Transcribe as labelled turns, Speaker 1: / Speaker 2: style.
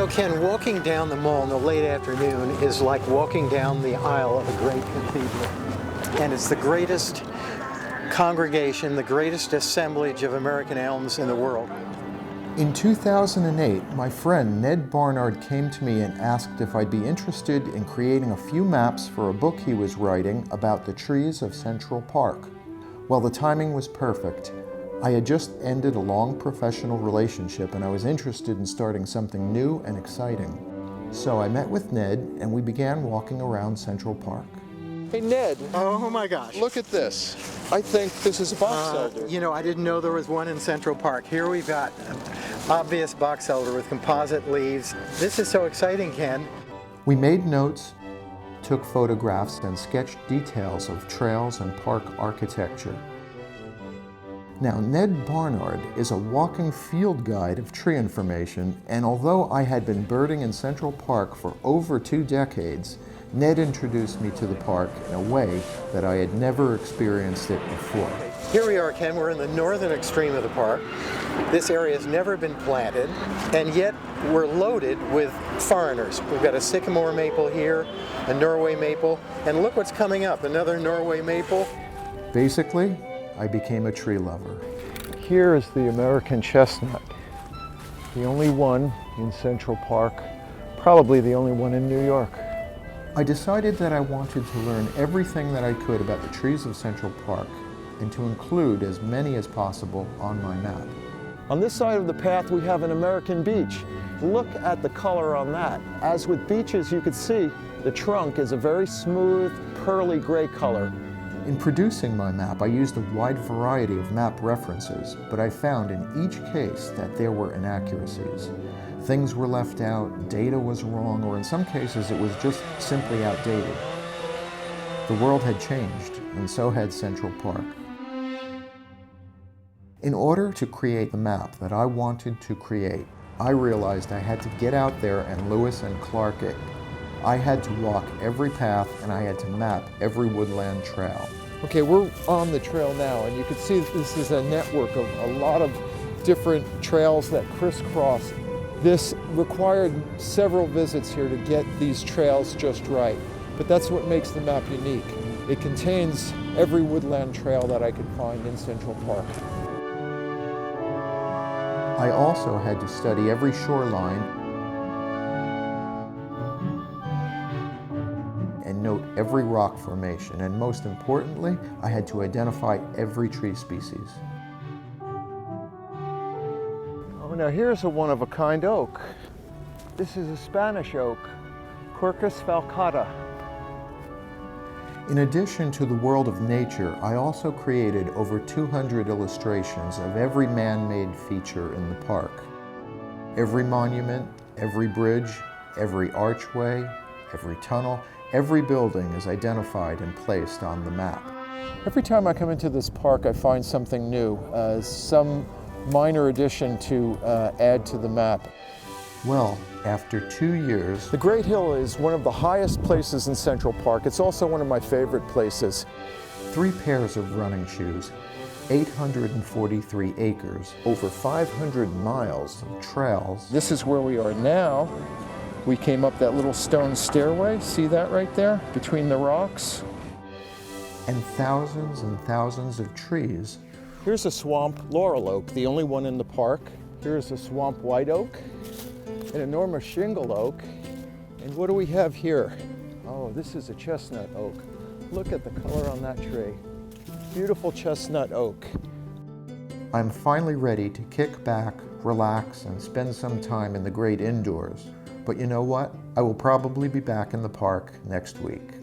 Speaker 1: know, Ken, walking down the mall in the late afternoon is like walking down the aisle of a great cathedral. And it's the greatest congregation, the greatest assemblage of American elms in the world.
Speaker 2: In 2008, my friend Ned Barnard came to me and asked if I'd be interested in creating a few maps for a book he was writing about the trees of Central Park. Well, the timing was perfect. I had just ended a long professional relationship and I was interested in starting something new and exciting. So I met with Ned and we began walking around Central Park. Hey Ned.
Speaker 1: Oh my gosh.
Speaker 2: Look at this. I think this is a box elder.
Speaker 1: You know, I didn't know there was one in Central Park. Here we've got an obvious box elder with composite leaves. This is so exciting, Ken.
Speaker 2: We made notes, took photographs, and sketched details of trails and park architecture. Now, Ned Barnard is a walking field guide of tree information, and although I had been birding in Central Park for over 2 decades, Ned introduced me to the park in a way that I had never experienced it before.
Speaker 1: Here we are, Ken. We're in the northern extreme of the park. This area has never been planted, and yet we're loaded with foreigners. We've got a sycamore maple here, a Norway maple, and look what's coming up, another Norway maple.
Speaker 2: Basically, I became a tree lover. Here is the American chestnut, the only one in Central Park, probably the only one in New York. I decided that I wanted to learn everything that I could about the trees of Central Park and to include as many as possible on my map. On this side of the path we have an American beech. Look at the color on that. As with beeches, you could see the trunk is a very smooth, pearly gray color. In producing my map, I used a wide variety of map references, but I found in each case that there were inaccuracies. Things were left out, data was wrong, or in some cases it was just simply outdated. The world had changed, and so had Central Park. In order to create the map that I wanted to create, I realized I had to get out there and Lewis and Clark it. I had to walk every path and I had to map every woodland trail. Okay, we're on the trail now, and you can see this is a network of a lot of different trails that crisscross. This required several visits here to get these trails just right, but that's what makes the map unique. It contains every woodland trail that I could find in Central Park. I also had to study every shoreline and note every rock formation, and most importantly, I had to identify every tree species. Oh, now here's a one-of-a-kind oak. This is a Spanish oak, Quercus falcata. In addition to the world of nature, I also created over 200 illustrations of every man-made feature in the park. Every monument, every bridge, every archway, every tunnel, every building is identified and placed on the map. Every time I come into this park, I find something new, some minor addition to add to the map. Well, after 2 years, the Great Hill is one of the highest places in Central Park. It's also one of my favorite places. 3 pairs of running shoes, 843 acres, over 500 miles of trails. This is where we are now. We came up that little stone stairway, see that right there, between the rocks? And thousands of trees. Here's a swamp laurel oak, the only one in the park. Here's a swamp white oak, an enormous shingle oak. And what do we have here? Oh, this is a chestnut oak. Look at the color on that tree. Beautiful chestnut oak. I'm finally ready to kick back, relax, and spend some time in the great indoors. But you know what? I will probably be back in the park next week.